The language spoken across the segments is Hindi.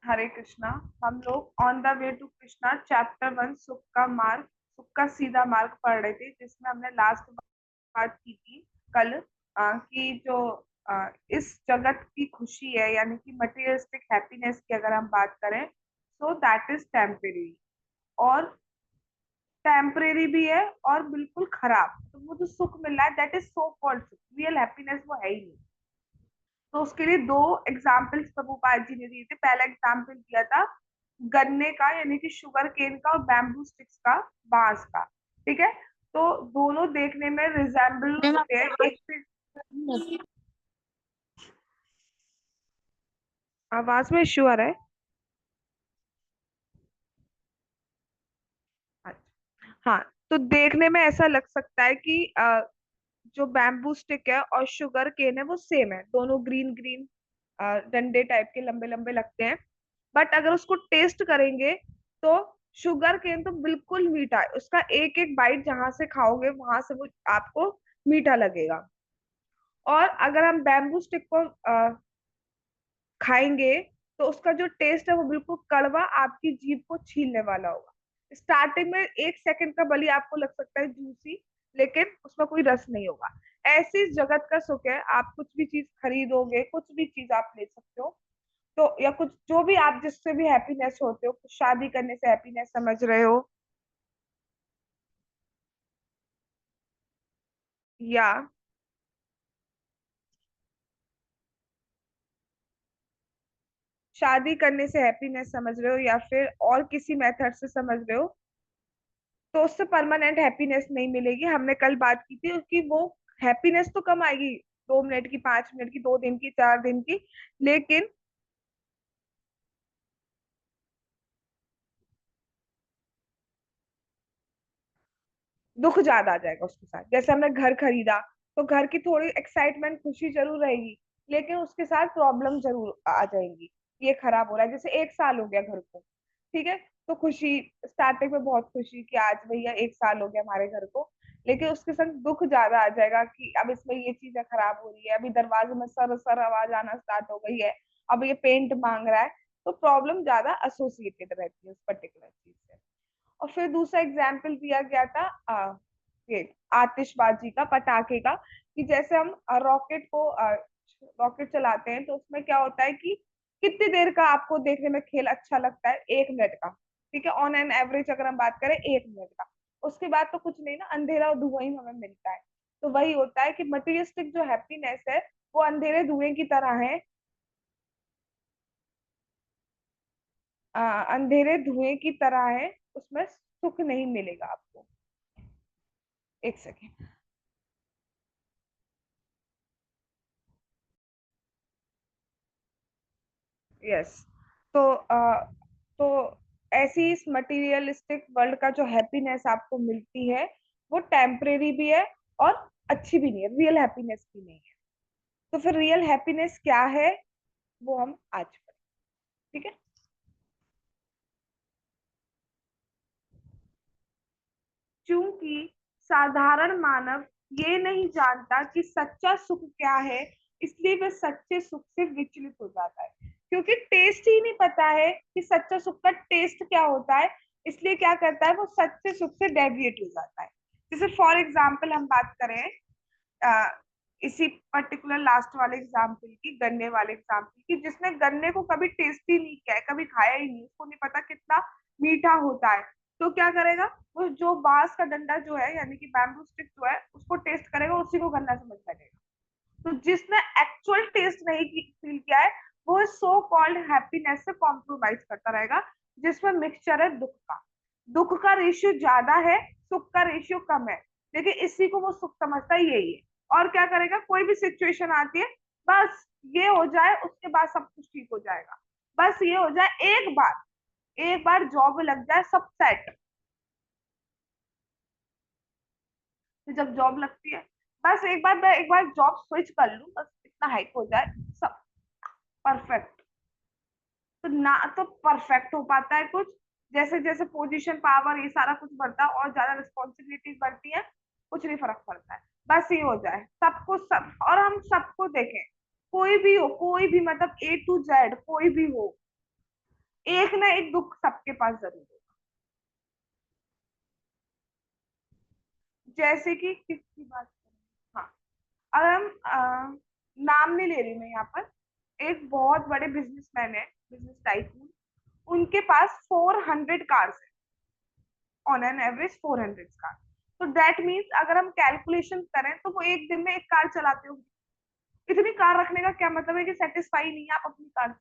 हरे कृष्णा। हम लोग on the way to Krishna chapter 1 सुख का मार्ग, सुख का सीधा मार्ग पढ़ रहे थे, जिसमें हमने लास्ट बात की थी कल, कि जो इस जगत की खुशी है, यानी कि मटेरियलिस्टिक हैप्पीनेस की अगर हम बात करें, सो दैट इज टेम्परेरी। और टेम्परेरी भी है और बिल्कुल खराब। तो वो जो सुख मिल रहा है दैट इज सो कॉल्ड सुख, रियल हैप्पीनेस वो है ही नहीं। तो उसके लिए दो एग्जाम्पल्स प्रभुपाद जी ने दिए थे। पहला एग्जाम्पल दिया था गन्ने का, यानी कि शुगर केन का, और बैम्बू स्टिक्स का, बांस का। ठीक है। तो दोनों देखने में रिजेम्बल मैम होते हैं आपकी एक से। आवाज में इश्यू आ रहा है। अच्छा। हाँ। तो देखने में ऐसा लग सकता है कि जो बैम्बू स्टिक है और शुगर केन है वो सेम है, दोनों ग्रीन ग्रीन डंडे टाइप के लंबे लंबे लगते हैं। बट अगर उसको टेस्ट करेंगे तो शुगर केन तो बिल्कुल मीठा है, उसका एक एक बाइट जहां से खाओगे वहां से वो आपको मीठा लगेगा। और अगर हम बैम्बू स्टिक को खाएंगे तो उसका जो टेस्ट है वो बिल्कुल कड़वा, आपकी जीभ को छीलने वाला होगा। स्टार्टिंग में 1 सेकंड का भले आपको लग सकता है जूसी, लेकिन उसमें कोई रस नहीं होगा। ऐसी इस जगत का सुख है, आप कुछ भी चीज खरीदोगे, कुछ भी चीज आप ले सकते हो। तो या कुछ जो भी आप जिससे भी हैप्पीनेस होते हो, कुछ शादी करने से हैप्पीनेस समझ रहे हो, या शादी करने से हैप्पीनेस समझ रहे हो, या फिर और किसी मेथड से समझ रहे हो, तो उससे परमानेंट हैप्पीनेस नहीं मिलेगी। हमने कल बात की थी कि वो हैप्पीनेस तो कम आएगी, 2 मिनट की, 5 मिनट की, 2 दिन की, 4 दिन की, लेकिन दुख ज्यादा आ जाएगा उसके साथ। जैसे हमने घर खरीदा, तो घर की थोड़ी एक्साइटमेंट, खुशी जरूर रहेगी, लेकिन उसके साथ प्रॉब्लम जरूर आ जाएंगी। ये खराब हो रहा है, जैसे 1 साल हो गया घर को, ठीक है। तो खुशी, स्टार्टिंग में बहुत खुशी कि आज भैया 1 साल हो गया हमारे घर को, लेकिन उसके संग दुख ज्यादा आ जाएगा कि अब इसमें ये चीजें खराब हो रही है, अभी दरवाजे में सर सर आवाज आना स्टार्ट हो गई है, अब ये पेंट मांग रहा है। तो प्रॉब्लम ज्यादा एसोसिएटेड रहती है उस पर्टिकुलर चीज से। और फिर दूसरा एग्जाम्पल दिया गया था ये आतिशबाजी का, पटाखे का, कि जैसे हम रॉकेट को रॉकेट चलाते हैं तो उसमें क्या होता है कि कितनी देर का आपको देखने में खेल अच्छा लगता है, 1 मिनट का। ठीक है, ऑन एन एवरेज अगर हम बात करें 1 मिनट का। उसके बाद तो कुछ नहीं ना, अंधेरा और धुआं ही हमें मिलता है। तो वही होता है कि मटेरियलिस्टिक जो हैप्पीनेस है वो अंधेरे धुएं की तरह है। अंधेरे धुएं की तरह है, उसमें सुख नहीं मिलेगा आपको। 1 सेकेंड। यस। तो तो ऐसी इस मटेरियलिस्टिक वर्ल्ड का जो हैप्पीनेस आपको मिलती है वो टेम्परेरी भी है और अच्छी भी नहीं है, रियल हैप्पीनेस भी नहीं है। तो फिर रियल हैप्पीनेस क्या है, वो हम आज पढ़ें। ठीक है। क्योंकि साधारण मानव ये नहीं जानता कि सच्चा सुख क्या है, इसलिए वह सच्चे सुख से विचलित हो जाता है। क्योंकि टेस्ट ही नहीं पता है कि सच्चा सुख का टेस्ट क्या होता है, इसलिए क्या करता है, वो सच्चे सुख से डेविएट हो जाता है। जैसे फॉर एग्जाम्पल हम बात करें, अ, इसी पर्टिकुलर लास्ट वाले एग्जाम्पल की, गन्ने वाले एग्जाम्पल की, जिसने गन्ने को कभी टेस्ट ही नहीं किया है, कभी खाया ही नहीं, उसको नहीं पता कितना मीठा होता है, तो क्या करेगा, वो जो बांस का डंडा जो है, यानी कि बैम्बू स्टिक जो है, उसको टेस्ट करेगा, उसी को गन्ना समझ लगेगा। तो जिसने एक्चुअल टेस्ट नहीं फील किया है, वो सो कॉल्ड हैप्पीनेस से कॉम्प्रोमाइज करता रहेगा, जिसमें मिक्सचर है दुख का। दुख का रेशियो ज्यादा है, सुख का रेशियो कम है, लेकिन इसी को वो सुख समझता है, यही है। और क्या करेगा, कोई भी सिचुएशन आती है, बस ये हो जाए उसके बाद सब कुछ ठीक हो जाएगा, बस ये हो जाए एक बार, एक बार जॉब लग जाए सब सेट। जब जॉब लगती है, बस एक बार मैं, एक बार जॉब स्विच कर लूं, बस इतना हाइक हो जाए, सब परफेक्ट। तो ना तो परफेक्ट हो पाता है कुछ, जैसे जैसे पोजीशन, पावर, ये सारा कुछ बढ़ता है और ज्यादा रिस्पॉन्सिबिलिटीज बढ़ती है, कुछ नहीं फर्क पड़ता है, बस ये हो जाए सबको सब। और हम सबको देखें, कोई भी हो, कोई भी, मतलब A to Z कोई भी हो, एक ना एक दुख सबके पास जरूर होगा। जैसे कि किसकी बात करें, हाँ, अगर हम नाम नहीं ले रही मैं यहाँ पर, एक बहुत बड़े बिजनेसमैन है, बिजनेस टाइकून, उनके पास 400 कार्स है, ऑन एन एवरेज 400 कार। तो दैट मीन्स अगर हम कैलकुलेशन करें तो वो एक दिन में एक कार चलाते हो। इतनी कार रखने का क्या मतलब है कि सेटिस्फाई नहीं है आप अपनी कार।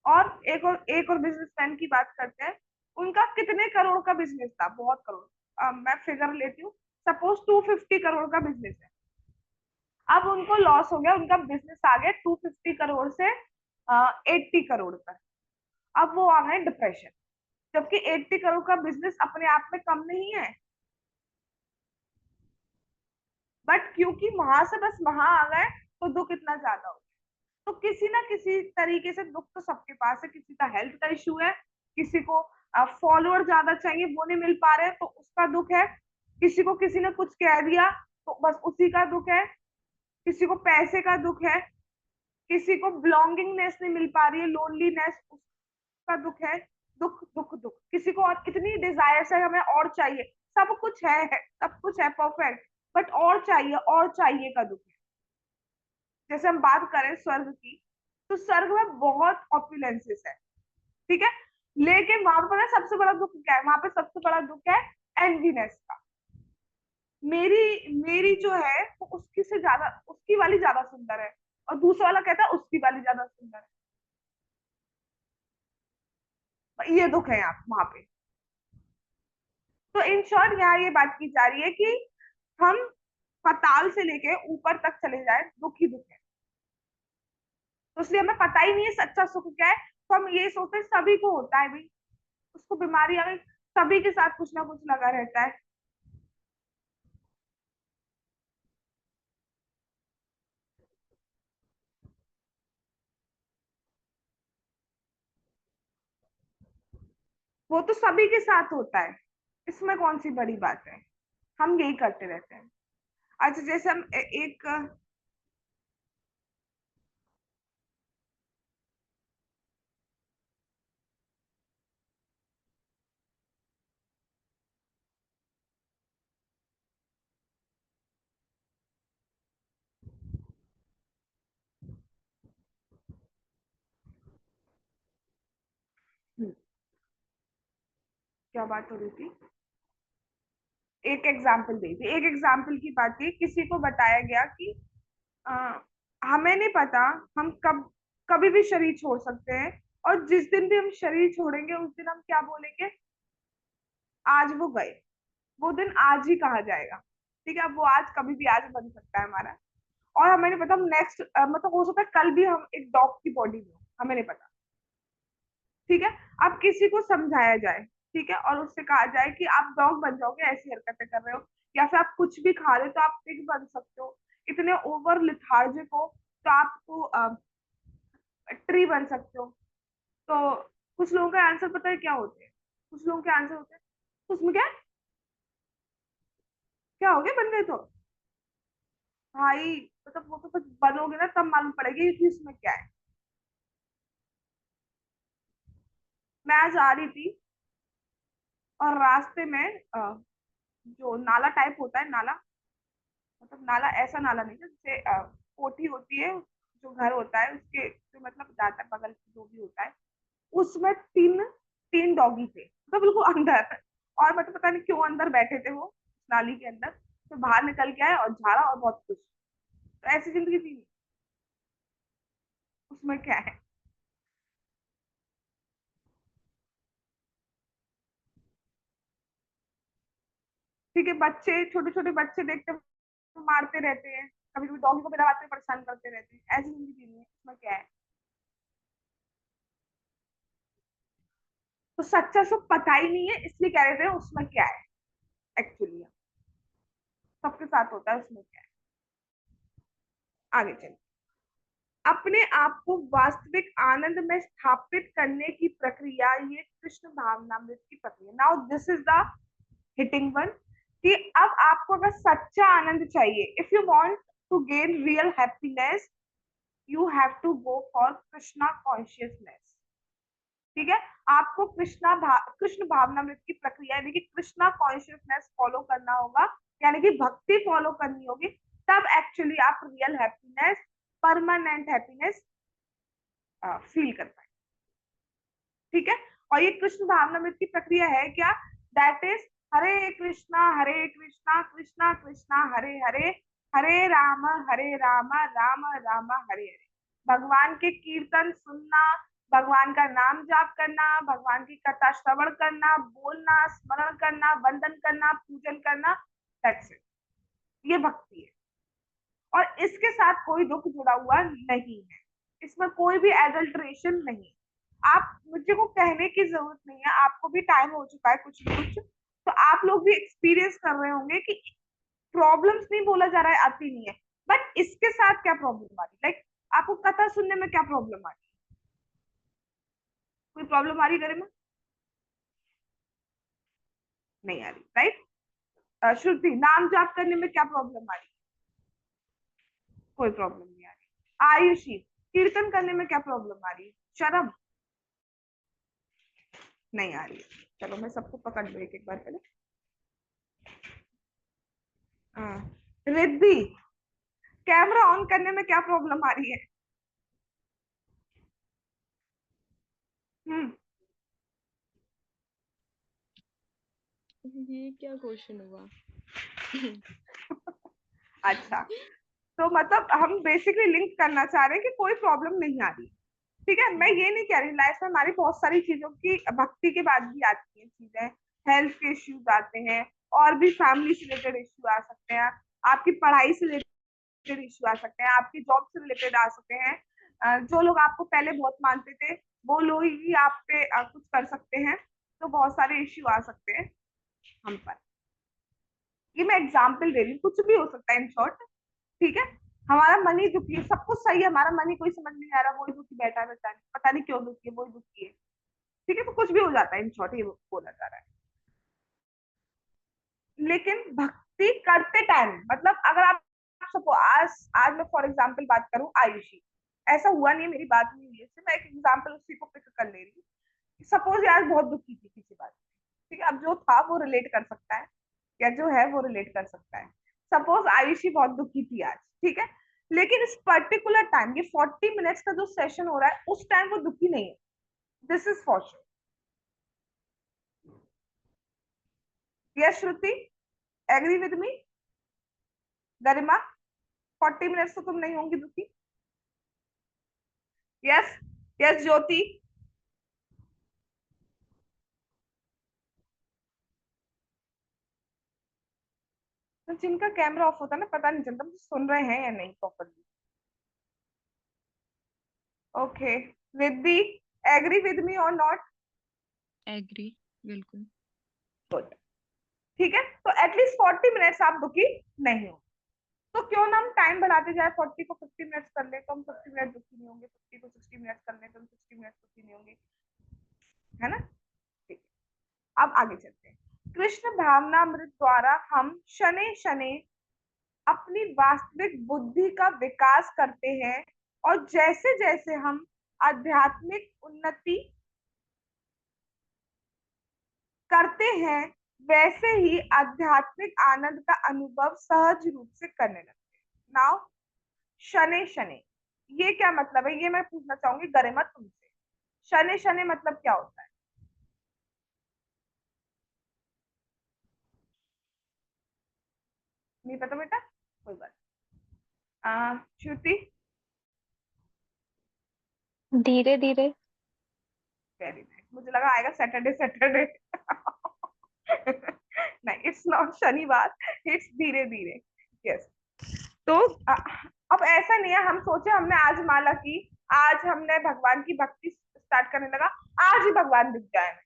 और एक और बिजनेसमैन की बात करते हैं, उनका कितने करोड़ का बिजनेस था, बहुत करोड़। मैं फिगर लेती हूँ, सपोज 250 करोड़ का बिजनेस है। अब उनको लॉस हो गया, उनका बिजनेस आ गया 250 करोड़ से 80 करोड़ पर। अब वो आ गए डिप्रेशन, जबकि 80 करोड़ का बिजनेस अपने आप में कम नहीं है, बट क्योंकि वहां से बस वहां आ गए तो दुख इतना ज्यादा हो गया। तो किसी ना किसी तरीके से दुख तो सबके पास है, किसी का हेल्थ का इशू है, किसी को फॉलोअर ज्यादा चाहिए वो नहीं मिल पा रहे तो उसका दुख है, किसी को किसी ने कुछ कह दिया तो बस उसी का दुख है, किसी को पैसे का दुख है, किसी को बिलोंगिंगनेस नहीं मिल पा रही है, लोनलीनेस, उसका दुख है। दुख दुख दुख, किसी को और इतनी डिजायर्स है, हमें और चाहिए, सब कुछ है, सब कुछ है परफेक्ट, बट और चाहिए का दुख है। जैसे हम बात करें स्वर्ग की, तो स्वर्ग में बहुत ऑपुलेंसेस है, ठीक है, लेकिन वहां पर सबसे बड़ा दुख क्या है, वहां पे सबसे बड़ा दुख है एनवीनेस का। मेरी मेरी जो है वो उसकी से ज्यादा, उसकी वाली ज्यादा सुंदर है, और दूसरा वाला कहता है उसकी वाली ज्यादा सुंदर है, ये दुख है यहाँ वहां पे। तो इन शॉर्ट यहाँ ये बात की जा रही है कि हम पाताल से लेके ऊपर तक चले जाए, दुख ही दुख है। तो इसलिए हमें पता ही नहीं है सच्चा सुख क्या है, तो हम ये सोचते हैं सभी को होता है भाई, उसको बीमारी आ गई, सभी के साथ कुछ ना कुछ लगा रहता है। वो तो सभी के साथ होता है, इसमें कौन सी बड़ी बात है, हम यही करते रहते हैं। अच्छा, जैसे हम एक क्या बात हो रही थी, एक एग्जाम्पल दी थी, एक एग्जाम्पल की बात थी, किसी को बताया गया कि अ, हमें नहीं पता हम कभी भी शरीर छोड़ सकते हैं, और जिस दिन भी हम शरीर छोड़ेंगे उस दिन हम क्या बोलेंगे, आज वो गए, वो दिन आज ही कहा जाएगा, ठीक है। अब वो आज कभी भी आज बन सकता है हमारा, और हमें नहीं पता हम नेक्स्ट, मतलब हो सकता है कल भी हम एक डॉग की बॉडी में हो, हमें नहीं पता, ठीक है। अब किसी को समझाया जाए, ठीक है, और उससे कहा जाए कि आप डॉग बन जाओगे, ऐसी हरकतें कर रहे हो, या फिर आप कुछ भी खा रहे हो तो आप पिग बन सकते हो, इतने ओवर लिथार्जिक हो तो आपको ट्री बन सकते हो। तो कुछ लोगों का आंसर पता है क्या होते हैं, कुछ लोगों के आंसर होते हैं, उसमें क्या, क्या हो गया बन गए तो, भाई मतलब वो तो कुछ बनोगे ना तब मालूम पड़ेगी कि इसमें क्या है। मैं आज आ रही थी और रास्ते में जो नाला टाइप होता है, नाला मतलब नाला ऐसा नाला नहीं है जैसे कोठी होती है, जो घर होता है उसके जो मतलब जाता है बगल जो भी होता है, उसमें तीन तीन डॉगी थे, तो बिल्कुल अंदर, और मतलब पता नहीं क्यों अंदर बैठे थे वो नाली के अंदर, तो बाहर निकल के आए और झाड़ा और बहुत खुश। तो ऐसी जिंदगी थी, उसमें क्या है। ठीक है, बच्चे छोटे छोटे बच्चे देखते हैं, मारते रहते हैं, कभी कभी डॉगी को बिना बात में परेशान करते रहते हैं, ऐसी जिंदगी नहीं है, उसमें क्या है। तो सच्चा सुख पता ही नहीं है, इसलिए कह रहे थे उसमें क्या है, एक्चुअली सबके साथ होता है, उसमें क्या है। आगे चलिए, अपने आप को वास्तविक आनंद में स्थापित करने की प्रक्रिया, ये कृष्ण भावनामृत की प्रक्रिया। Now this is the hitting one, कि अब आपको अगर सच्चा आनंद चाहिए, if you want to gain real happiness, you have to go for Krishna consciousness. ठीक है, आपको कृष्ण भावनामृत की प्रक्रिया यानी कि कृष्णा कॉन्शियसनेस फॉलो करना होगा, यानी कि भक्ति फॉलो करनी होगी, तब एक्चुअली आप real happiness, permanent happiness feel कर पाए। ठीक है, और ये कृष्ण भावनामृत की प्रक्रिया है क्या? दैट इज हरे कृष्णा कृष्णा कृष्णा हरे हरे, हरे राम राम राम हरे हरे। भगवान के कीर्तन सुनना, भगवान का नाम जाप करना, भगवान की कथा श्रवण करना, बोलना, स्मरण करना, वंदन करना, पूजन करना, दैट्स इट। ये भक्ति है, और इसके साथ कोई दुख जुड़ा हुआ नहीं है, इसमें कोई भी एडल्ट्रेशन नहीं है। आप मुझे को कहने की जरूरत नहीं है, आपको भी टाइम हो चुका है कुछ कुछ, तो आप लोग भी एक्सपीरियंस कर रहे होंगे कि प्रॉब्लम्स नहीं बोला जा रहा है आती नहीं है, बट इसके साथ क्या प्रॉब्लम आ रही है, लाइक आपको कथा सुनने में क्या प्रॉब्लम आ रही है? कोई प्रॉब्लम आ रही है गरिमा? नहीं आ रही, राइट। श्रुति, नाम जाप करने में क्या प्रॉब्लम आ रही है? कोई प्रॉब्लम नहीं आ रही। आयुषी, कीर्तन करने में क्या प्रॉब्लम आ रही है? शर्म? नहीं आ रही है। चलो मैं सबको पकड़ लू एक एक बार पहले। रिद्धि, कैमरा ऑन करने में क्या प्रॉब्लम आ रही है? हम्म। ये क्या क्वेश्चन हुआ? अच्छा, तो मतलब हम बेसिकली लिंक करना चाह रहे हैं कि कोई प्रॉब्लम नहीं आ रही। ठीक है, मैं ये नहीं कह रही, लाइफ में हमारी बहुत सारी चीजों की भक्ति के बाद भी आती है चीजें, हेल्थ के इश्यूज आते हैं, और भी फैमिली से रिलेटेड इश्यू आ सकते हैं, आपकी पढ़ाई से रिलेटेड इश्यू आ सकते हैं, आपकी जॉब से रिलेटेड आ सकते हैं। जो लोग आपको पहले बहुत मानते थे वो लोग ही आप पे कुछ कर सकते हैं, तो बहुत सारे इश्यू आ सकते हैं हम पर। ये मैं एग्जाम्पल दे रही हूँ, कुछ भी हो सकता है इन शॉर्ट। ठीक है, हमारा मन ही दुखी है, सब कुछ सही है, हमारा मन ही कोई समझ नहीं आ रहा, वही दुखी बैठा है, पता नहीं क्यों दुखी है, वही दुखी है। ठीक है, तो कुछ भी हो जाता है इन शॉर्ट, ये बोला जा रहा है। लेकिन भक्ति करते टाइम, मतलब अगर आप सपो आज आज मैं फॉर एग्जाम्पल बात करूं आयुषी, ऐसा हुआ नहीं, मेरी बात नहीं हुई है, मैं एक एग्जाम्पल उसी को पिक कर ले रही हूँ। सपोज यार बहुत दुखी थी किसी बात में, ठीक है, अब जो था वो रिलेट कर सकता है, या जो है वो रिलेट कर सकता है। सपोज आयुषी बहुत दुखी थी आज, ठीक है, लेकिन इस पर्टिकुलर टाइम, ये 40 मिनट्स का जो सेशन हो रहा है, उस टाइम वो दुखी नहीं है, this is for sure. Yes Shruti, agree with me? Garima, 40 minutes तो तुम नहीं होंगी दुखी? Yes, yes Jyoti. तो जिनका कैमरा ऑफ होता है ना, पता नहीं चलता मुझे सुन रहे हैं या नहीं properly. Okay, Riddhi, agree with me or not? Agree, बिल्कुल। गुड। ठीक है, तो एटलीस्ट 40 मिनट्स आप दुखी नहीं हो, तो क्यों ना हम टाइम बढ़ाते जाए, 40 को 50 मिनट्स कर ले तो हम 50 मिनट दुखी नहीं होंगे, 50 को 60 मिनट्स कर ले तो हम 60 मिनट्स दुखी नहीं होंगे, है ना? ठीक है, अब आगे चलते हैं। कृष्ण भावनामृत द्वारा हम शनै शनै अपनी वास्तविक बुद्धि का विकास करते हैं, और जैसे जैसे हम आध्यात्मिक उन्नति करते हैं, वैसे ही आध्यात्मिक आनंद का अनुभव सहज रूप से करने लगते हैं। नाउ शनै शनै, ये क्या मतलब है, ये मैं पूछना चाहूंगी गरिमा तुमसे। शनै शनै मतलब क्या होता है? नहीं पता बेटा, कोई बात। श्रुति? धीरे धीरे। वेरी नाइस, मुझे लगा आएगा सैटरडे सैटरडे। नहीं, इट्स नॉट शनिवार, इट्स धीरे धीरे। यस, तो अब ऐसा नहीं है हम सोचे हमने आज माला की, आज हमने भगवान की भक्ति स्टार्ट करने लगा, आज ही भगवान दिख जाए,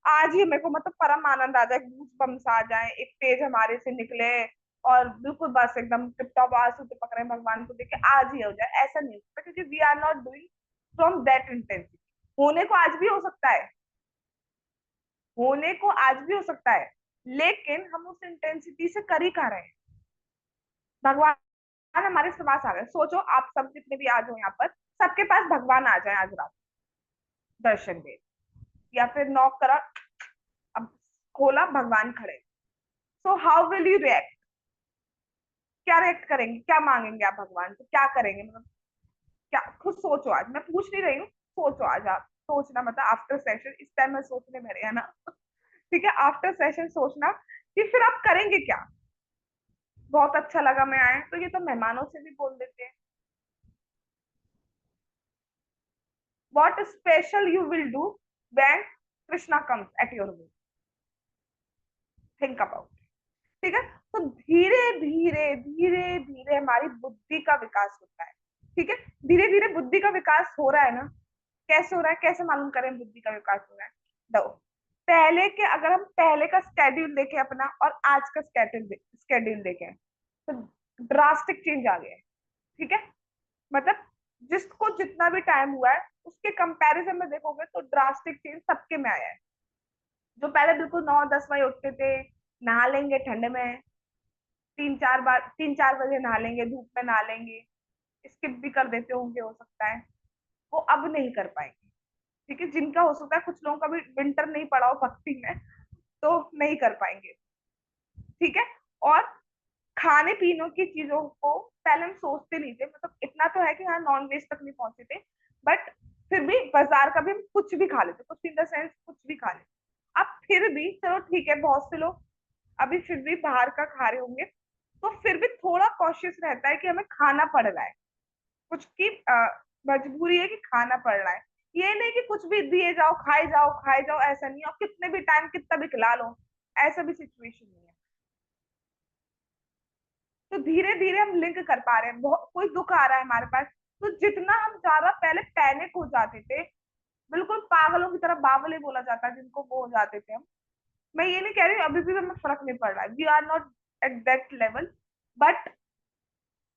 आज ही मेरे को मतलब परम आनंद आ जाए, गूज बम्स आ जाए, एक तेज हमारे से निकले, और बिल्कुल बस एकदम टिप टॉप आंसू टपक रहे हैं भगवान को देख के, आज ही हो जाए, ऐसा नहीं होता, क्योंकि we are not doing from that intensity. होने को आज भी हो सकता है, होने को आज भी हो सकता है, लेकिन हम उस इंटेंसिटी से कर ही कह रहे हैं। भगवान हमारे पास आ गए। सोचो आप सब जितने भी आ जाओ यहाँ पर, सबके पास भगवान आ जाए आज रात, दर्शन दे, या फिर नॉक करा, अब खोला, भगवान खड़े। So how will you react? क्या रिएक्ट करेंगे, क्या मांगेंगे आप भगवान से, क्या करेंगे? मतलब क्या, खुद सोचो। आज मैं पूछ नहीं रही हूँ, सोचो आज आप। सोचना मतलब आफ्टर सेशन, इस टाइम में सोचने में रहे ना। ठीक है, आफ्टर सेशन सोचना कि फिर आप करेंगे क्या। बहुत अच्छा लगा मैं आए, तो ये तो मेहमानों से भी बोल देते हैं। What special you will do when Krishna comes at your way? Think about. ठीक है, तो धीरे धीरे धीरे धीरे हमारी बुद्धि का विकास होता है। ठीक है, धीरे धीरे बुद्धि का विकास हो रहा है ना। कैसे हो रहा है, कैसे मालूम करें बुद्धि का विकास हो रहा है? दो, पहले के, अगर हम पहले का स्केड्यूल देखें अपना और आज का स्केड्यूल देखें, तो ड्रास्टिक चेंज आ गया है। ठीक है, मतलब जिसको जितना भी टाइम हुआ है उसके कंपैरिजन में देखोगे तो ड्रास्टिक चेंज सबके में आया है। जो पहले बिल्कुल 9-10 बजे उठते थे, नहा लेंगे ठंड में, 3-4 बजे नहा लेंगे, धूप में नहा लेंगे, स्किप भी कर देते होंगे हो सकता है, वो अब नहीं कर पाएंगे। ठीक है, जिनका हो सकता है कुछ लोगों का भी विंटर नहीं पड़ा हो भक्ति में, तो नहीं कर पाएंगे। ठीक है, और खाने पीने की चीजों को पहले हम सोचते नहीं थे, मतलब इतना तो है कि हाँ नॉन वेज तक नहीं पहुंचे थे, बट फिर भी बाजार का भी हम कुछ भी खा लेते, कुछ इन द सेंस कुछ भी खा लेते। अब फिर भी चलो ठीक है, बहुत से लोग अभी फिर भी बाहर का खा रहे होंगे, तो फिर भी थोड़ा कॉशियस रहता है कि हमें खाना पड़ रहा है, कुछ की मजबूरी है कि खाना पड़ रहा है। ये नहीं कि कुछ भी दिए जाओ खाए जाओ, ऐसा नहीं। और कितने भी टाइम कितना भी खिला लो, ऐसा भी सिचुएशन नहीं है। तो धीरे धीरे हम लिंक कर पा रहे हैं, बहुत कोई दुख आ रहा है हमारे पास, तो जितना हम ज्यादा पहले पैनिक हो जाते थे, बिल्कुल पागलों की तरह, बावले बोला जाता है जिनको, वो हो जाते थे हम। मैं ये नहीं कह रही हूँ अभी भी हमें फर्क नहीं पड़ रहा है, we are not at that level, but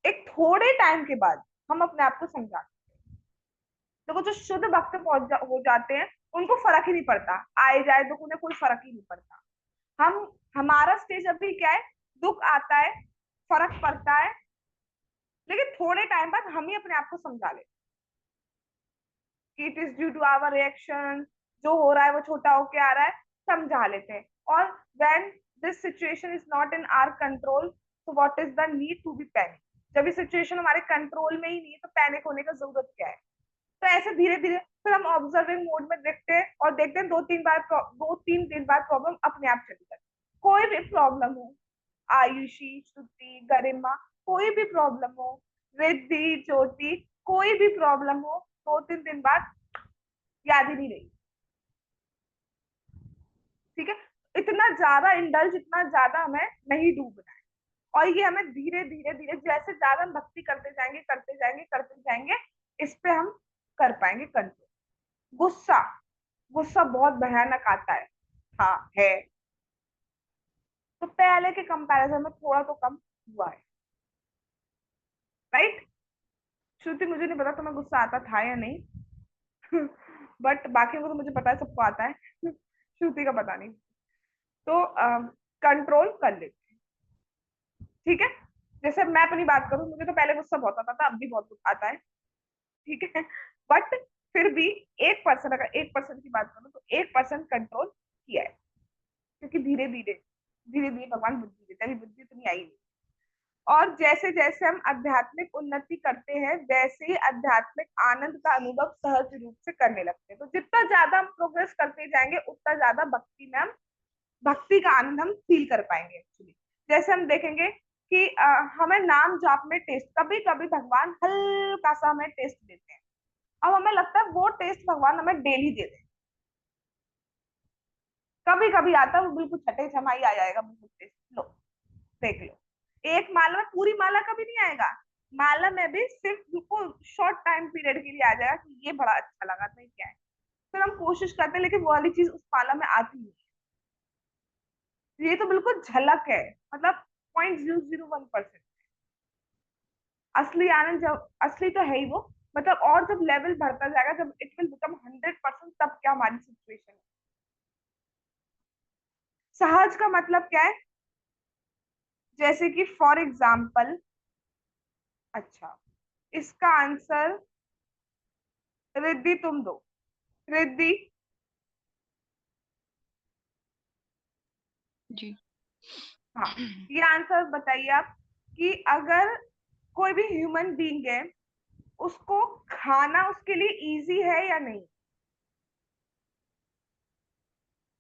एक थोड़े टाइम के बाद हम अपने आप को समझाते हैं। देखो जो शुद्ध भक्त हो जाते हैं उनको फर्क ही नहीं पड़ता, आए जाए दुख, उन्हें कोई फर्क ही नहीं पड़ता। हम, हमारा स्टेज अभी क्या है, दुख आता है, फर्क पड़ता है, लेकिन थोड़े टाइम बाद हम ही अपने आप को समझा लेते कि it is due to our reaction, जो हो रहा है वो छोटा होके आ रहा है, समझा लेते हैं। और when this situation is not in our control, तो what is the need to be panic? जब ये सिचुएशन हमारे कंट्रोल में ही नहीं है तो पैनिक होने का जरूरत क्या है? तो ऐसे धीरे धीरे फिर हम ऑब्जर्विंग मोड में देखते हैं, और देखते हैं 2-3 दिन बाद प्रॉब्लम अपने आप चली जाती है। कोई भी प्रॉब्लम हो, आयुषी, श्रुति, गरिमा, कोई भी प्रॉब्लम हो, रिद्धि, ज्योति, कोई भी प्रॉब्लम हो, 2-3 दिन बाद याद ही नहीं रही। ठीक है, इतना ज्यादा इंडल्ज, इतना ज्यादा हमें नहीं डूबना है। और ये हमें धीरे धीरे धीरे, जैसे ज्यादा हम भक्ति करते जाएंगे करते जाएंगे करते जाएंगे, इस पे हम कर पाएंगे कंट्रोल। गुस्सा, गुस्सा बहुत भयानक आता है। हाँ है, तो पहले के कंपैरिजन में थोड़ा तो कम हुआ है, राइट? श्रुति, मुझे नहीं पता तुम्हें गुस्सा आता था या नहीं। बट बाकी को तो मुझे पता है, सबको आता है। श्रुति का पता नहीं। तो कंट्रोल कर लेते हैं। ठीक है, जैसे मैं अपनी बात करूं, मुझे तो पहले गुस्सा बहुत आता था, अब भी बहुत आता है। ठीक है, बट फिर भी 1%, अगर 1% की बात करूं तो 1% कंट्रोल किया है, क्योंकि धीरे धीरे धीरे धीरे भगवान बुद्धि देते हैं, अभी बुद्धि इतनी आई नहीं। और जैसे जैसे हम आध्यात्मिक उन्नति करते हैं, वैसे ही आध्यात्मिक आनंद का अनुभव सहज रूप से करने लगते हैं। तो जितना ज्यादा हम प्रोग्रेस करते जाएंगे, उतना ज्यादा भक्ति में हम, भक्ति का आनंद हम फील कर पाएंगे एक्चुअली। जैसे हम देखेंगे कि हमें नाम जाप में टेस्ट, कभी कभी भगवान हल्का सा हमें टेस्ट देते हैं, अब हमें लगता है वो टेस्ट भगवान हमें डेली दे दे। कभी कभी आता है वो बिल्कुल छठे छमाही आ जाएगा, बिल्कुल टेस्ट लो, देख लो। एक माला में, पूरी माला कभी नहीं आएगा, माला में भी सिर्फ बिल्कुल शॉर्ट टाइम पीरियड के लिए आ जाएगा कि ये बड़ा अच्छा लगा, नहीं क्या है। फिर हम कोशिश करते हैं, लेकिन वो वाली चीज उस माला में आती नहीं है। ये तो बिल्कुल झलक है, मतलब 0.001%। असली आनंद जब, असली तो है ही वो, मतलब और जब लेवल बढ़ता जाएगा, जब इट विल बिकम 100%, तब क्या हमारी सिचुएशन है। सहज का मतलब क्या है? जैसे कि फॉर एग्जाम्पल, अच्छा, इसका आंसर रिद्धि तुम दो। रिद्धि, जी। हाँ, ये आंसर बताइए आप कि अगर कोई भी ह्यूमन बीइंग है, उसको खाना उसके लिए इजी है या नहीं?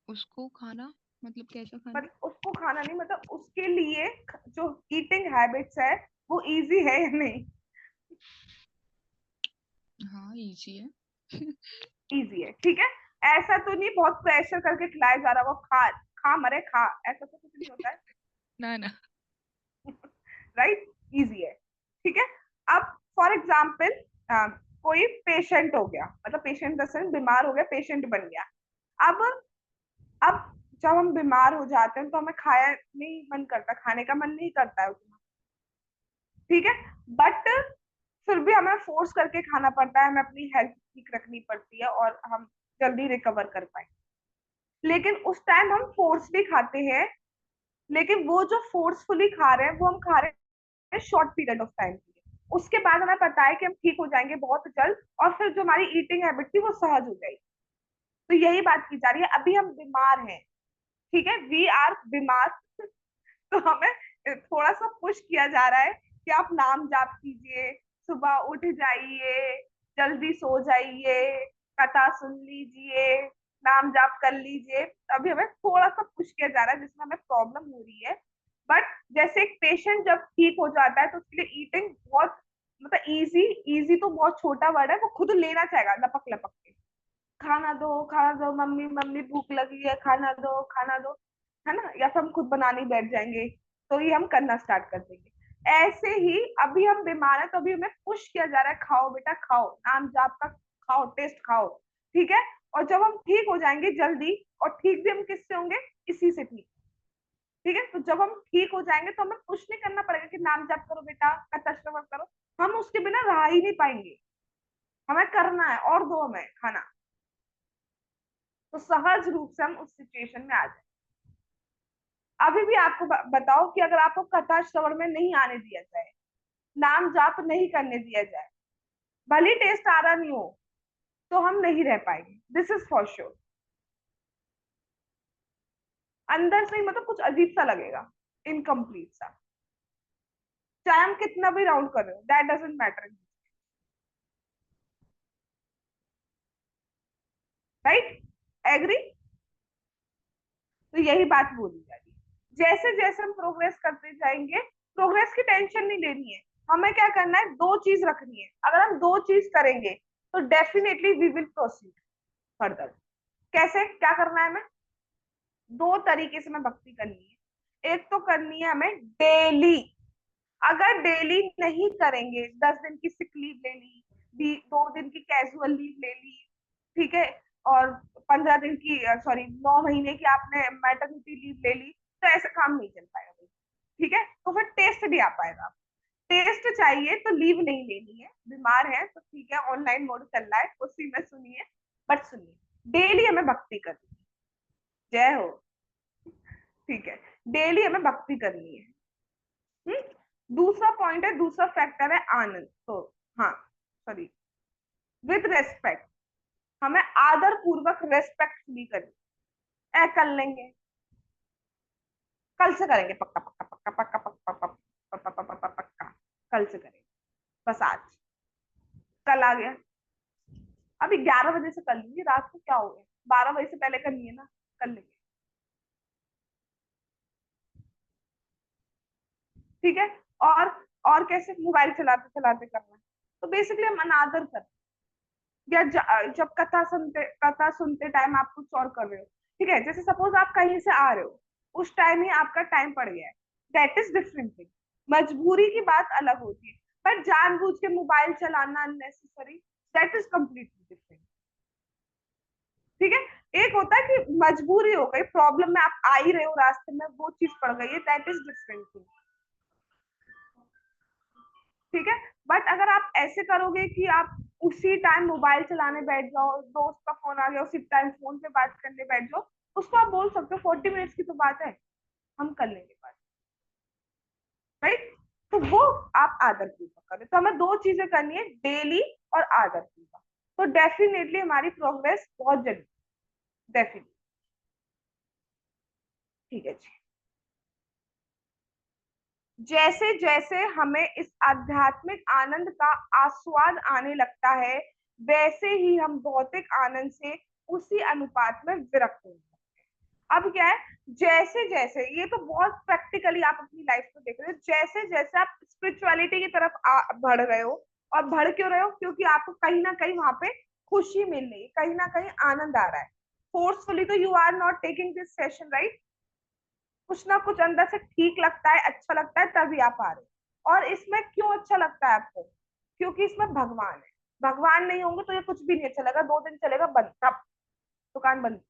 उसको खाना मतलब कैसा खाना? मतलब उसको खाना नहीं, मतलब उसके लिए जो ईटिंग हैबिट्स है वो इजी है या नहीं? हाँ इजी है। इजी है, ठीक है। ऐसा तो नहीं बहुत प्रेशर करके खिलाया जा रहा, वो खा खा मरे खा, ऐसा तो कुछ नहीं होता है। ना ना। राइट, इजी है, ठीक है। अब फॉर एग्जाम्पल कोई पेशेंट हो गया, मतलब पेशेंट दरअसल बीमार हो गया, पेशेंट बन गया। अब अब जब हम बीमार हो जाते हैं तो हमें खाया नहीं मन करता, खाने का मन नहीं करता है उतना, ठीक है। बट फिर भी हमें फोर्स करके खाना पड़ता है, हमें अपनी हेल्थ ठीक रखनी पड़ती है और हम जल्दी रिकवर कर पाए। लेकिन उस टाइम हम फोर्सली खाते हैं, लेकिन वो जो फोर्सफुली खा रहे हैं वो हम खा रहे हैं शॉर्ट पीरियड ऑफ टाइम के लिए। उसके बाद हमें पता है कि हम ठीक हो जाएंगे बहुत जल्द, और फिर जो हमारी ईटिंग हैबिट थी वो सहज हो जाएगी। तो यही बात की जा रही है, अभी हम बीमार हैं, ठीक है, वी आर बीमार। तो हमें थोड़ा सा पुश किया जा रहा है कि आप नाम जाप कीजिए, सुबह उठ जाइए, जल्दी सो जाइए, कथा सुन लीजिए, नाम जाप कर लीजिए। अभी हमें थोड़ा सा पुश किया जा रहा है जिसमें हमें प्रॉब्लम हो रही है। बट जैसे एक पेशेंट जब ठीक हो जाता है तो उसके लिए ईटिंग बहुत, मतलब इजी, इजी तो बहुत छोटा वर्ड है, वो खुद लेना चाहेगा लपक लपक के, खाना दो मम्मी, मम्मी भूख लगी है, खाना दो, है ना। या फिर हम खुद बनाने बैठ जाएंगे, तो ये हम करना स्टार्ट कर देंगे। ऐसे ही अभी हम बीमार है तो अभी हमें पुश किया जा रहा है, खाओ बेटा खाओ, नाम जाप का खाओ, टेस्ट खाओ, ठीक है। और जब हम ठीक हो जाएंगे जल्दी, और ठीक भी हम किससे होंगे, इसी से ठीक, ठीक है। तो जब हम ठीक हो जाएंगे तो हमें कुछ नहीं करना पड़ेगा कि नाम जाप करो बेटा, कथा श्रवण करो, हम उसके बिना रह ही नहीं पाएंगे, हमें करना है, और दो हमें खाना। तो सहज रूप से हम उस सिचुएशन में आ जाए। अभी भी आपको बताओ कि अगर आपको कथा श्रवण में नहीं आने दिया जाए, नाम जाप नहीं करने दिया जाए, भले टेस्ट आ रहा नहीं हो, तो हम नहीं रह पाएंगे, दिस इज फॉर श्योर। अंदर से ही मतलब कुछ अजीब सा लगेगा, इनकम्प्लीट सा, चाहे हम कितना भी राउंड कर रहे हो, that doesn't matter, right, agree. तो यही बात बोली जा रही है, जैसे जैसे हम प्रोग्रेस करते जाएंगे, प्रोग्रेस की टेंशन नहीं लेनी है, हमें क्या करना है, दो चीज रखनी है। अगर हम दो चीज करेंगे तो definitely we will proceed further. कैसे, क्या करना है हमें, दो तरीके से हमें भक्ति करनी है। एक तो करनी है हमें डेली, अगर डेली नहीं करेंगे, 10 दिन की सिक लीव ले ली, 2 दिन की कैजुअल लीव ले ली, ठीक है, और 15 दिन की, सॉरी 9 महीने की आपने मैटरनिटी लीव ले ली, तो ऐसे काम नहीं चल पाएगा भाई, ठीक है। तो फिर टेस्ट नहीं आ पाएगा। टेस्ट चाहिए तो लीव नहीं लेनी है, बीमार है तो ठीक है, ऑनलाइन मोड चल रहा है उसी में सुनिए, बट सुनिए, डेली हमें भक्ति करनी है। जय हो, ठीक है, डेली हमें भक्ति करनी है। हम्म? दूसरा पॉइंट है, दूसरा फैक्टर है आनंद। तो हाँ, सॉरी, विद रेस्पेक्ट, हमें आदर पूर्वक रेस्पेक्टफुली करनी, ऐ कर लेंगे, कल से करेंगे, पक्का पक्का पक्का पक्का पक्का पक्का पक्का पक्का पक्का पक्का, कल से करेंगे, बस आज, कल आ गया, अभी 11 बजे से कर लीजिए, रात को क्या हो गया, 12 बजे से पहले करनी है ना, कर लेंगे, ठीक है। और कैसे, मोबाइल चलाते चलाते करना है, तो बेसिकली हम अनादर करते हैं। या जब कथा सुनते टाइम आप कुछ और कर रहे हो, ठीक है, जैसे सपोज आप कहीं से आ रहे हो, उस टाइम ही आपका टाइम पड़ गया है, दैट इज डिफरेंट थिंग, मजबूरी की बात अलग होती है, पर जानबूझ के मोबाइल चलाना unnecessary, that is completely different, ठीक है। एक होता है कि मजबूरी हो गई, प्रॉब्लम में आप आ ही रहे हो, रास्ते में वो चीज पड़ गई है, दैट इज डिफरेंट थिंग, ठीक है। बट अगर आप ऐसे करोगे कि आप उसी टाइम मोबाइल चलाने बैठ जाओ, दोस्त का फोन आ गया उसी टाइम फोन पे बात करने बैठ जाओ, उसको आप बोल सकते हो 40 मिनट्स की तो बात है, हम कर लेंगे बात, राइट। तो वो आप आदर पूर्वक करें। तो हमें 2 चीजें करनी है, डेली और आदर पूर्वक। तो डेफिनेटली हमारी प्रोग्रेस बहुत जल्दी, डेफिनेटली। ठीक है जी। जैसे जैसे हमें इस आध्यात्मिक आनंद का आस्वाद आने लगता है, वैसे ही हम भौतिक आनंद से उसी अनुपात में विरक्त हो जाते हैं। अब क्या है, जैसे जैसे, ये तो बहुत प्रैक्टिकली आप अपनी लाइफ को देख रहे हो, जैसे जैसे आप स्पिरिचुअलिटी की तरफ बढ़ रहे हो, और बढ़ क्यों रहे हो, क्योंकि आपको कहीं ना कहीं वहां पे खुशी मिल रही है, कहीं ना कहीं आनंद आ रहा है। फोर्सफुली तो you are not taking this session, right? कुछ ना कुछ अंदर से ठीक लगता है, अच्छा लगता है, तभी आप आ रहे हो। और इसमें क्यों अच्छा लगता है आपको? क्योंकि इसमें भगवान है। भगवान नहीं होंगे तो ये कुछ भी नहीं अच्छा लगेगा, 2 दिन चलेगा, बंद, तब दुकान बंद।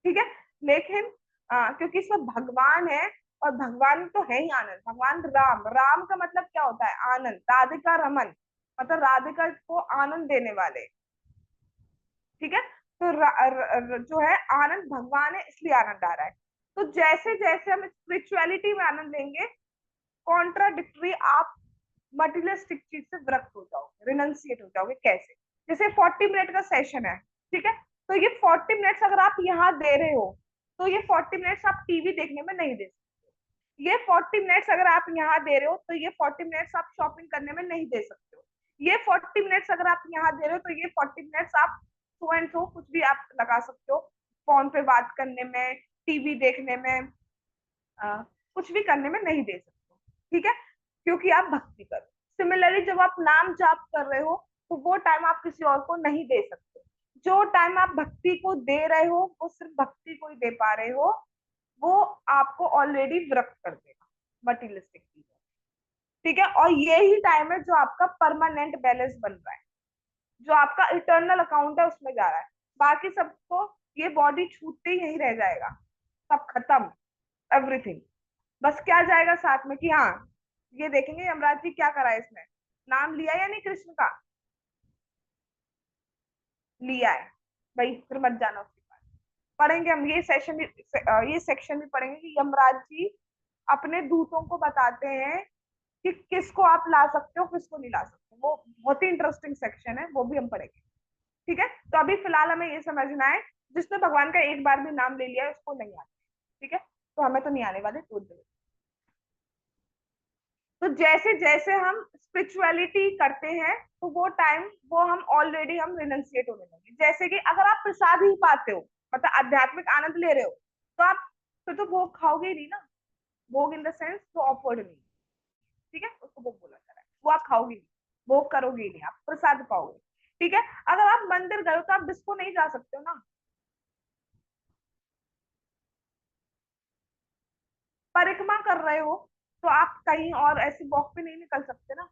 ठीक है। लेकिन क्योंकि इसमें भगवान है, और भगवान तो है ही आनंद। भगवान राम, राम का मतलब क्या होता है? आनंद। राधिका रमन मतलब राधिका को आनंद देने वाले। ठीक है। तो जो है आनंद भगवान है, इसलिए आनंद आ रहा है। तो जैसे जैसे हम स्पिरिचुअलिटी में आनंद लेंगे, कॉन्ट्राडिक्टरी आप मटेरियलिस्टिक चीज से विरक्त हो जाओगे, रिनंसिएट हो जाओगे। कैसे? जैसे 40 मिनट का सेशन है, ठीक है, तो ये 40 मिनट्स अगर आप यहाँ दे रहे हो, तो ये 40 मिनट्स आप टीवी देखने में नहीं दे सकते। ये 40 मिनट्स अगर आप यहाँ दे रहे हो, तो ये 40 मिनट्स आप शॉपिंग करने में नहीं दे सकते हो। ये 40 मिनट्स अगर आप यहाँ दे रहे हो, तो ये 40 मिनट्स आप सो एंड सो कुछ भी आप लगा सकते हो, फोन पे बात करने में, टीवी देखने में, कुछ भी करने में नहीं दे सकते। ठीक है, क्योंकि आप भक्ति करो। सिमिलरली जब आप नाम जाप कर रहे हो, तो वो टाइम आप किसी और को नहीं दे सकते। जो टाइम आप भक्ति को दे रहे हो, वो सिर्फ भक्ति को ही दे पा रहे हो। वो आपको ऑलरेडी विरक्त कर देगा मटीरियलिस्टिक चीजों। ठीक है, और यही टाइम है जो आपका परमानेंट बैलेंस बन रहा है, जो आपका इटर्नल अकाउंट है उसमें जा रहा है। बाकी सबको ये बॉडी छूटते ही यही रह जाएगा, सब खत्म, एवरीथिंग। बस क्या जाएगा साथ में कि हाँ, ये देखेंगे यमराज जी क्या करा है इसने, नाम लिया या नहीं कृष्ण का, लिया है भाई, फिर मत जाना उसके पास। पढ़ेंगे हम ये सेशन भी, ये सेक्शन भी पढ़ेंगे कि यमराज जी अपने दूतों को बताते हैं कि किसको आप ला सकते हो, किसको नहीं ला सकते। वो बहुत ही इंटरेस्टिंग सेक्शन है, वो भी हम पढ़ेंगे। ठीक है, तो अभी फिलहाल हमें ये समझना है, जिसने भगवान का एक बार भी नाम ले लिया है उसको नहीं आता। ठीक है, तो हमें तो नहीं आने वाले, तो जैसे जैसे हम स्पिरिचुअलिटी करते हैं, तो वो टाइम, वो हम ऑलरेडी हम रिनंसिएट होने लगे। जैसे कि अगर आप प्रसाद ही पाते हो, मतलब आध्यात्मिक आनंद ले रहे हो, तो आप फिर तो भोग खाओगे ही नहीं ना। भोग इन द सेंस जो ऑफर्ड नहीं। ठीक है, उसको भोग बोला जा रहा है, वो आप खाओगे नहीं, भोग करोगे ही नहीं, आप प्रसाद पाओगे। ठीक है, अगर आप मंदिर गए हो तो आप डिस्को नहीं जा सकते हो ना। परिक्रमा कर रहे हो तो आप कहीं और ऐसी वॉक पे नहीं निकल सकते ना।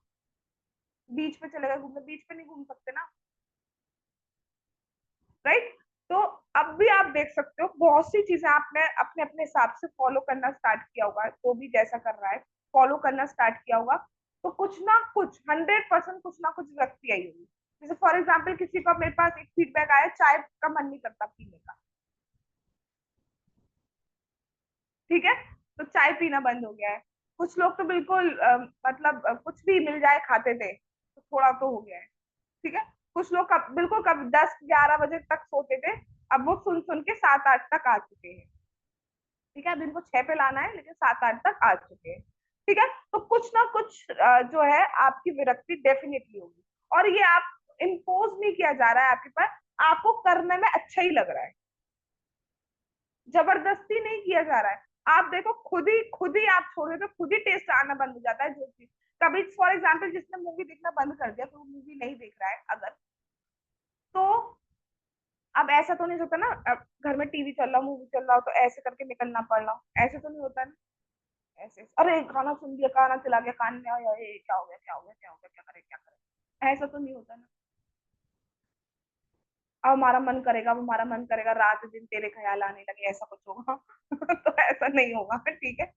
बीच पे चले गए घूमने, बीच पे नहीं घूम सकते ना, राइट? तो अब भी आप देख सकते हो बहुत सी चीजें आपने अपने अपने हिसाब से फॉलो करना स्टार्ट किया होगा, तो भी जैसा कर रहा है फॉलो करना स्टार्ट किया होगा, तो कुछ ना कुछ 100% कुछ ना कुछ व्यक्ति आई होगी। जैसे फॉर एग्जाम्पल किसी को मेरे पास एक फीडबैक आया, चाय का मन नहीं करता पीने का। ठीक है, तो चाय पीना बंद हो गया है। कुछ लोग तो बिल्कुल मतलब कुछ भी मिल जाए खाते थे, तो थोड़ा तो हो गया है। ठीक है, कुछ लोग बिल्कुल कब 10-11 बजे तक सोते थे, अब वो सुन सुन के 7-8 तक आ चुके हैं। ठीक है, अब इनको 6 पे लाना है, लेकिन 7-8 तक आ चुके हैं। ठीक है, तो कुछ ना कुछ जो है आपकी विरक्ति डेफिनेटली होगी, और ये आप इम्पोज नहीं किया जा रहा है आपके पास, आपको करने में अच्छा ही लग रहा है, जबरदस्ती नहीं किया जा रहा है। आप देखो, खुद ही आप छोड़ तो खुद ही टेस्ट आना बंद हो जाता है जो चीज। कभी फॉर एग्जाम्पल जिसने मूवी देखना बंद कर दिया, तो वो मूवी नहीं देख रहा है अगर, तो अब ऐसा तो नहीं होता ना, अब घर में टीवी चल रहा, मूवी चल रहा हो, तो ऐसे करके निकलना पड़ रहा, ऐसे तो नहीं होता ना। ऐसे अरे गाना सुन लिया, गाना चला गया कान में, ये क्या हो गया, क्या हो गया, क्या हो गया, क्या करें, क्या करें, ऐसा तो नहीं होता ना। अब हमारा मन करेगा, अब हमारा मन करेगा रात दिन तेरे ख्याल आने लगे, ऐसा कुछ होगा तो ऐसा नहीं होगा, ठीक है।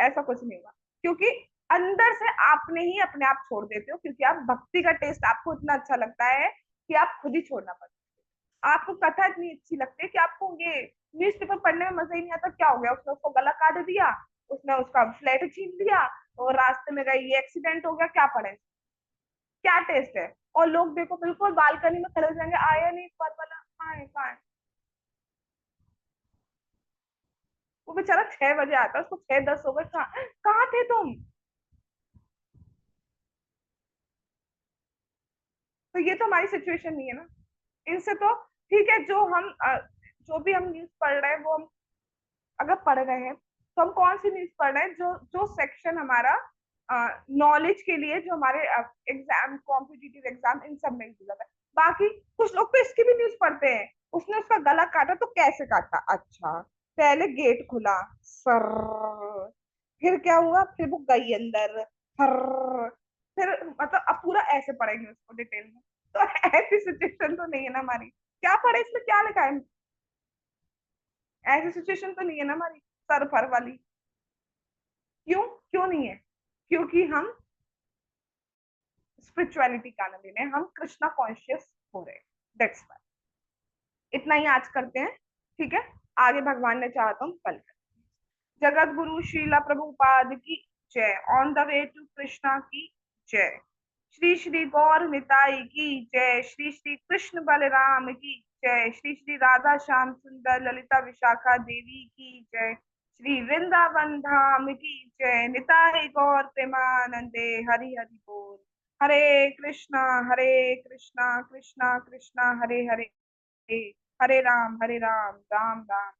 ऐसा कुछ नहीं होगा, क्योंकि अंदर से आपने ही अपने आप छोड़ देते हो, क्योंकि आप भक्ति का टेस्ट आपको इतना अच्छा लगता है कि आप खुद ही छोड़ना पड़ता है। आपको कथा इतनी अच्छी लगती है कि आपको ये न्यूज़पेपर पढ़ने में मजा ही नहीं आता, क्या हो गया उसने उसको गला काट दिया, उसने उसका फ्लैट छीन लिया और रास्ते में गई, ये एक्सीडेंट हो गया, क्या पड़े, क्या टेस्ट है। और लोग देखो बिल्कुल बालकनी में खड़े हो जाएंगे, आया नहीं पर वाला, कहाँ है। वो बेचारा 6 बजे आता है, उसको 6:10 हो गए, कहाँ कहाँ थे तुम। तो ये तो हमारी सिचुएशन नहीं है ना। इनसे तो ठीक है, जो भी हम न्यूज पढ़ रहे हैं वो हम अगर पढ़ रहे हैं तो हम कौन सी न्यूज पढ़ रहे हैं, जो जो सेक्शन हमारा नॉलेज के लिए, जो हमारे एग्जाम, कॉम्पिटिटिव एग्जाम, इन सब में यूज होता है। बाकी कुछ लोग तो इसकी भी न्यूज पढ़ते हैं, उसने उसका गला काटा तो कैसे काटा, अच्छा पहले गेट खुला, सर, फिर क्या हुआ, फिर वो गई अंदर, हर, फिर मतलब अब पूरा ऐसे पढ़ेंगे उसको डिटेल में। तो ऐसी सिचुएशन तो नहीं है ना हमारी, क्या पढ़े इसमें, क्या लिखा है, ऐसी सिचुएशन तो नहीं है ना हमारी सर फर वाली। क्यों, क्यों नहीं है, क्योंकि हम स्पिरिचुअलिटी का आनंद ले रहे हैं, हम कृष्णा कॉन्शियस हो रहे हैं, दैट्स व्हाई। इतना ही आज करते हैं, ठीक है, आगे भगवान ने चाहा तो हम कल करें। जगत गुरु श्रीला प्रभुपाद की जय। On the way to Krishna की जय। श्री श्री गौर निताई की जय। श्री श्री कृष्ण बलराम की जय। श्री श्री राधा श्याम सुंदर ललिता विशाखा देवी की जय। श्री वृंदावन धाम की जय। निताई गौर प्रेमानंदे, हरि हरि बोल। हरे कृष्णा कृष्णा कृष्णा हरे हरे, हरे राम राम राम।